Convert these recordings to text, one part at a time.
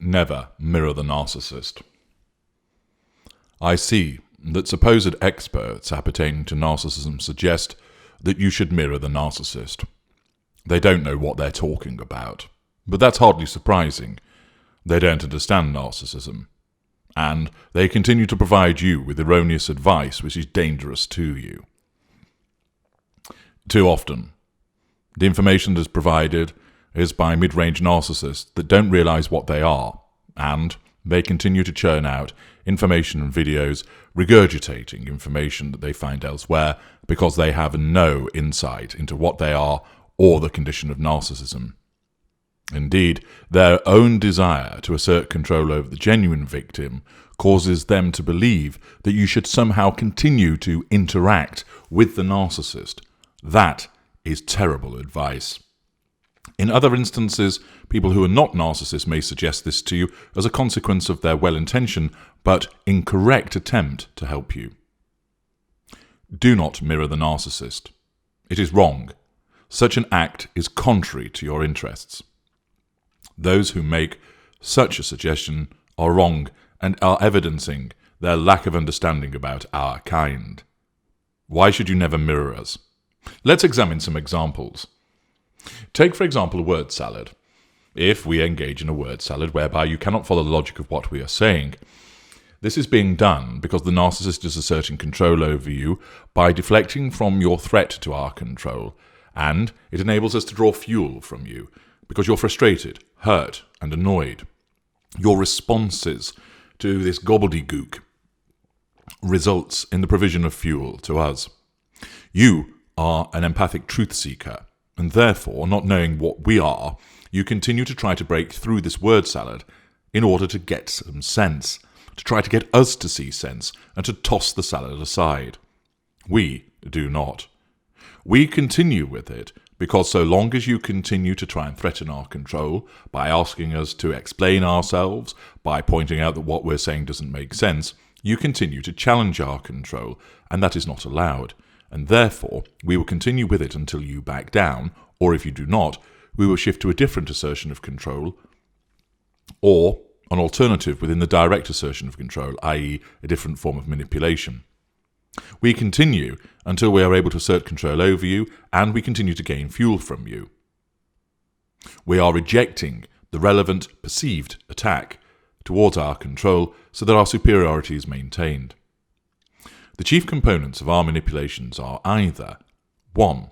never mirror the narcissist. I see that supposed experts appertaining to narcissism suggest that you should mirror the narcissist. They don't know what they're talking about. But that's hardly surprising. They don't understand narcissism. And they continue to provide you with erroneous advice which is dangerous to you. Too often, the information that is provided is by mid-range narcissists that don't realize what they are, and they continue to churn out information and videos regurgitating information that they find elsewhere because they have no insight into what they are or the condition of narcissism. Indeed, their own desire to assert control over the genuine victim causes them to believe that you should somehow continue to interact with the narcissist. That is terrible advice. In other instances, people who are not narcissists may suggest this to you as a consequence of their well-intentioned but incorrect attempt to help you. Do not mirror the narcissist. It is wrong. Such an act is contrary to your interests. Those who make such a suggestion are wrong and are evidencing their lack of understanding about our kind. Why should you never mirror us? Let's examine some examples. Take, for example, a word salad. If we engage in a word salad whereby you cannot follow the logic of what we are saying, this is being done because the narcissist is asserting control over you by deflecting from your threat to our control, and it enables us to draw fuel from you because you're frustrated, hurt, and annoyed. Your responses to this gobbledygook results in the provision of fuel to us. You are an empathic truth seeker, and therefore, not knowing what we are, you continue to try to break through this word salad in order to get some sense, to try to get us to see sense, and to toss the salad aside. We do not. We continue with it because so long as you continue to try and threaten our control by asking us to explain ourselves, by pointing out that what we're saying doesn't make sense, you continue to challenge our control, and that is not allowed. And therefore, we will continue with it until you back down, or if you do not, we will shift to a different assertion of control, or an alternative within the direct assertion of control, i.e. a different form of manipulation. We continue until we are able to assert control over you, and we continue to gain fuel from you. We are rejecting the relevant perceived attack towards our control so that our superiority is maintained. The chief components of our manipulations are either 1.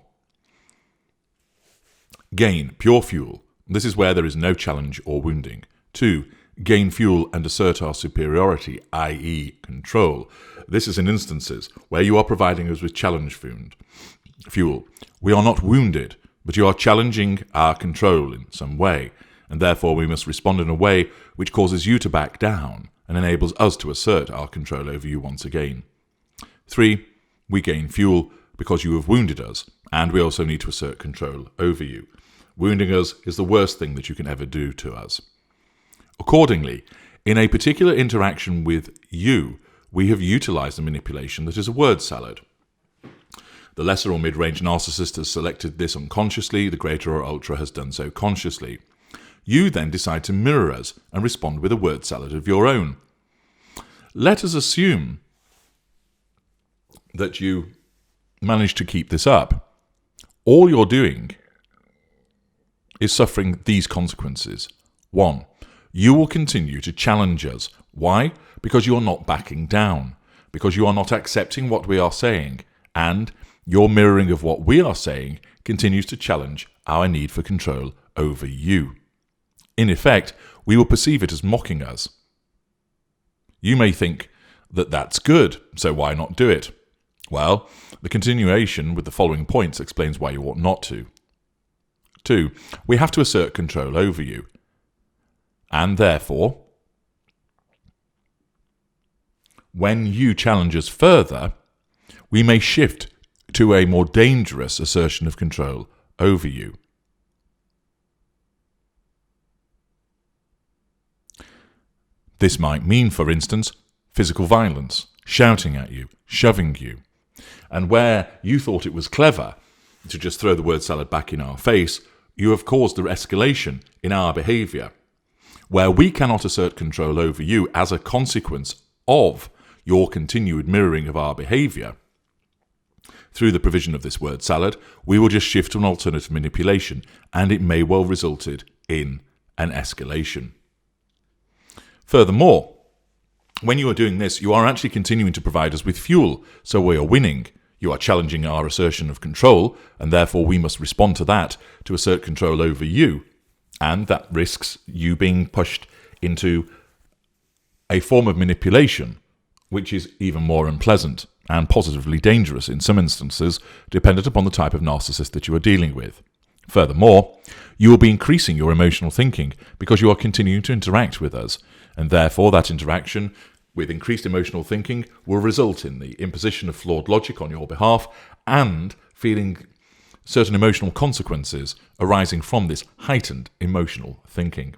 Gain pure fuel. This is where there is no challenge or wounding. 2. Gain fuel and assert our superiority, i.e. control. This is in instances where you are providing us with challenge fuel. We are not wounded, but you are challenging our control in some way, and therefore we must respond in a way which causes you to back down and enables us to assert our control over you once again. 3. We gain fuel because you have wounded us, and we also need to assert control over you. Wounding us is the worst thing that you can ever do to us. Accordingly, in a particular interaction with you, we have utilized a manipulation that is a word salad. The lesser or mid-range narcissist has selected this unconsciously, the greater or ultra has done so consciously. You then decide to mirror us and respond with a word salad of your own. Let us assume that you manage to keep this up. All you're doing is suffering these consequences. 1. You will continue to challenge us. Why? Because you are not backing down, because you are not accepting what we are saying, and your mirroring of what we are saying continues to challenge our need for control over you. In effect, we will perceive it as mocking us. You may think that that's good, so why not do it? Well, the continuation with the following points explains why you ought not to. 2. We have to assert control over you. And therefore, when you challenge us further, we may shift to a more dangerous assertion of control over you. This might mean, for instance, physical violence, shouting at you, shoving you. And where you thought it was clever to just throw the word salad back in our face, you have caused the escalation in our behaviour. Where we cannot assert control over you as a consequence of your continued mirroring of our behaviour, through the provision of this word salad, we will just shift to an alternative manipulation, and it may well result in an escalation. Furthermore, when you are doing this, you are actually continuing to provide us with fuel, so we are winning. You are challenging our assertion of control, and therefore we must respond to that to assert control over you, and that risks you being pushed into a form of manipulation, which is even more unpleasant and positively dangerous in some instances, dependent upon the type of narcissist that you are dealing with. Furthermore, you will be increasing your emotional thinking because you are continuing to interact with us, and therefore that interaction with increased emotional thinking will result in the imposition of flawed logic on your behalf and feeling certain emotional consequences arising from this heightened emotional thinking.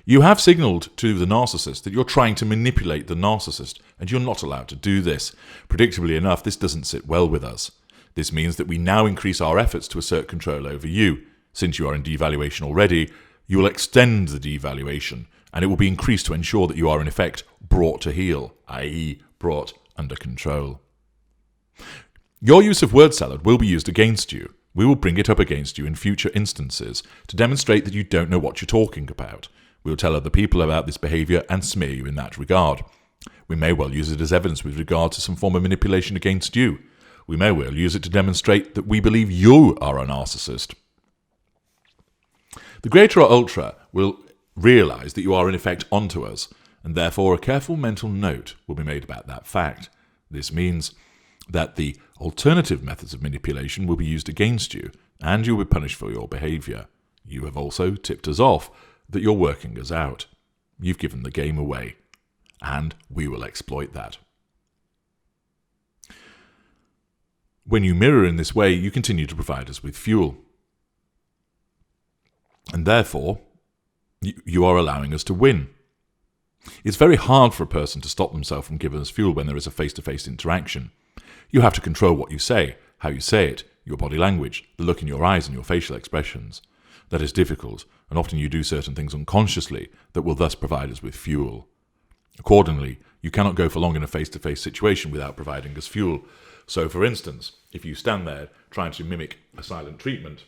You have signalled to the narcissist that you're trying to manipulate the narcissist, and you're not allowed to do this. Predictably enough, this doesn't sit well with us. This means that we now increase our efforts to assert control over you. Since you are in devaluation already, you will extend the devaluation, and it will be increased to ensure that you are in effect brought to heel, i.e. brought under control. Your use of word salad will be used against you. We will bring it up against you in future instances to demonstrate that you don't know what you're talking about. We'll tell other people about this behaviour and smear you in that regard. We may well use it as evidence with regard to some form of manipulation against you. We may well use it to demonstrate that we believe you are a narcissist. The greater or ultra will realise that you are in effect onto us, and therefore a careful mental note will be made about that fact. This means that the alternative methods of manipulation will be used against you, and you will be punished for your behaviour. You have also tipped us off that you're working us out. You've given the game away, and we will exploit that. When you mirror in this way, you continue to provide us with fuel. And therefore, you are allowing us to win. It's very hard for a person to stop themselves from giving us fuel when there is a face-to-face interaction. You have to control what you say, how you say it, your body language, the look in your eyes and your facial expressions. That is difficult, and often you do certain things unconsciously that will thus provide us with fuel. Accordingly, you cannot go for long in a face-to-face situation without providing us fuel. So, for instance, if you stand there trying to mimic a silent treatment,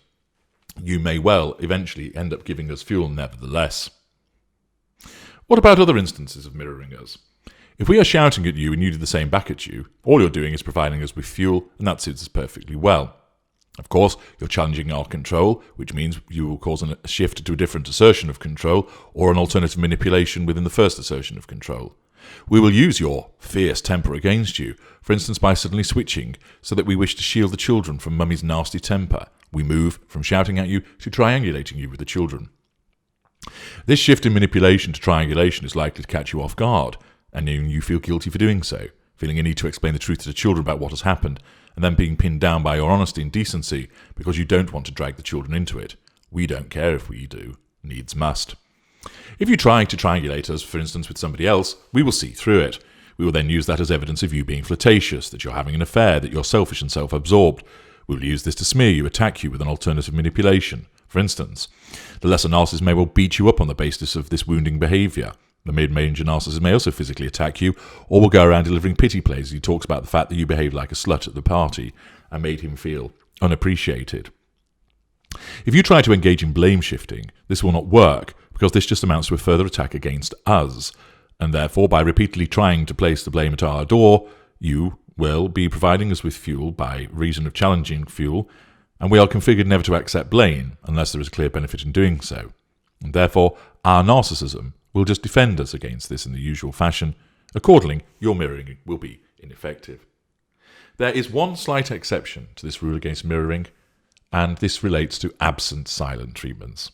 you may well eventually end up giving us fuel nevertheless. What about other instances of mirroring us? If we are shouting at you and you do the same back at you, all you're doing is providing us with fuel, and that suits us perfectly well. Of course, you're challenging our control, which means you will cause a shift to a different assertion of control or an alternative manipulation within the first assertion of control. We will use your fierce temper against you, for instance by suddenly switching so that we wish to shield the children from mummy's nasty temper. We move from shouting at you to triangulating you with the children. This shift in manipulation to triangulation is likely to catch you off guard, and you feel guilty for doing so, feeling a need to explain the truth to the children about what has happened, and then being pinned down by your honesty and decency because you don't want to drag the children into it. We don't care if we do. Needs must. If you try to triangulate us, for instance, with somebody else, we will see through it. We will then use that as evidence of you being flirtatious, that you're having an affair, that you're selfish and self-absorbed. We will use this to smear you, attack you with an alternative manipulation. For instance, the lesser narcissist may well beat you up on the basis of this wounding behaviour. The mid-major narcissist may also physically attack you, or will go around delivering pity plays as he talks about the fact that you behaved like a slut at the party and made him feel unappreciated. If you try to engage in blame shifting, this will not work because this just amounts to a further attack against us, and therefore by repeatedly trying to place the blame at our door, you will be providing us with fuel by reason of challenging fuel, and we are configured never to accept blame unless there is a clear benefit in doing so. And therefore, our narcissism will just defend us against this in the usual fashion. Accordingly, your mirroring will be ineffective. There is one slight exception to this rule against mirroring, and this relates to absent silent treatments.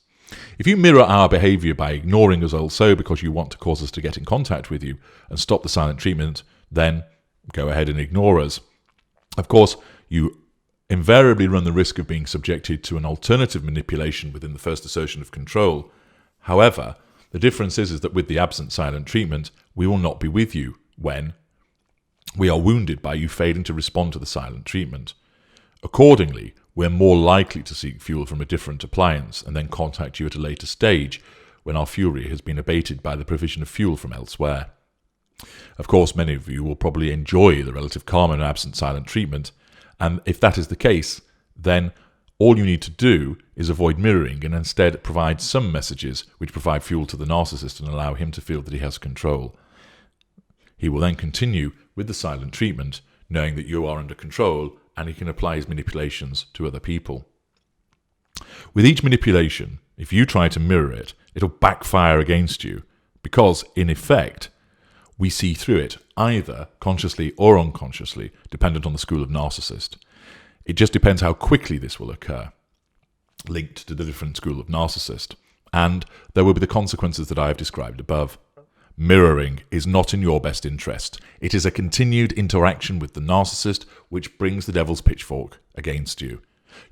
If you mirror our behaviour by ignoring us also because you want to cause us to get in contact with you and stop the silent treatment, then go ahead and ignore us. Of course, you invariably run the risk of being subjected to an alternative manipulation within the first assertion of control. However, the difference is that with the absent silent treatment, we will not be with you when we are wounded by you failing to respond to the silent treatment. Accordingly, we're more likely to seek fuel from a different appliance and then contact you at a later stage when our fury has been abated by the provision of fuel from elsewhere. Of course, many of you will probably enjoy the relative calm and absent silent treatment, and if that is the case, then all you need to do is avoid mirroring and instead provide some messages which provide fuel to the narcissist and allow him to feel that he has control. He will then continue with the silent treatment, knowing that you are under control and he can apply his manipulations to other people. With each manipulation, if you try to mirror it, it'll backfire against you because, in effect, we see through it, either consciously or unconsciously, dependent on the school of narcissist. It just depends how quickly this will occur, linked to the different school of narcissist, and there will be the consequences that I have described above. Mirroring is not in your best interest. It is a continued interaction with the narcissist which brings the devil's pitchfork against you.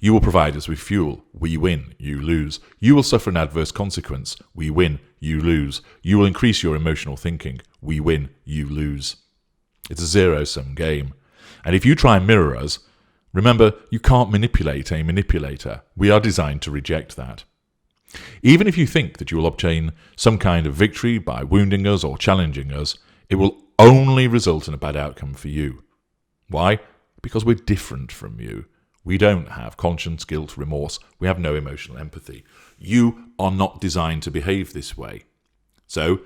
You will provide us with fuel. We win, you lose. You will suffer an adverse consequence. We win, you lose. You will increase your emotional thinking. We win, you lose. It's a zero-sum game. And if you try and mirror us, remember, you can't manipulate a manipulator. We are designed to reject that. Even if you think that you will obtain some kind of victory by wounding us or challenging us, it will only result in a bad outcome for you. Why? Because we're different from you. We don't have conscience, guilt, remorse. We have no emotional empathy. You are not designed to behave this way. So,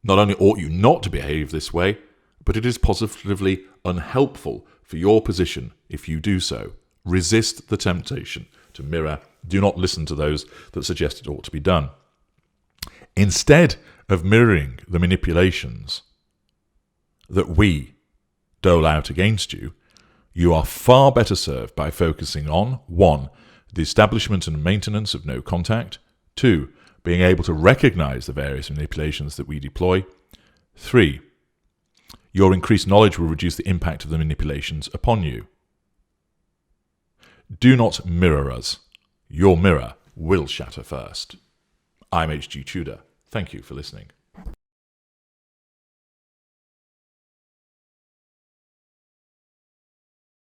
not only ought you not to behave this way, but it is positively unhelpful for your position if you do so. Resist the temptation to mirror. Do not listen to those that suggest it ought to be done. Instead of mirroring the manipulations that we dole out against you, you are far better served by focusing on 1. The establishment and maintenance of no contact, 2. Being able to recognize the various manipulations that we deploy, 3. Your increased knowledge will reduce the impact of the manipulations upon you. Do not mirror us. Your mirror will shatter first. I'm H.G. Tudor. Thank you for listening.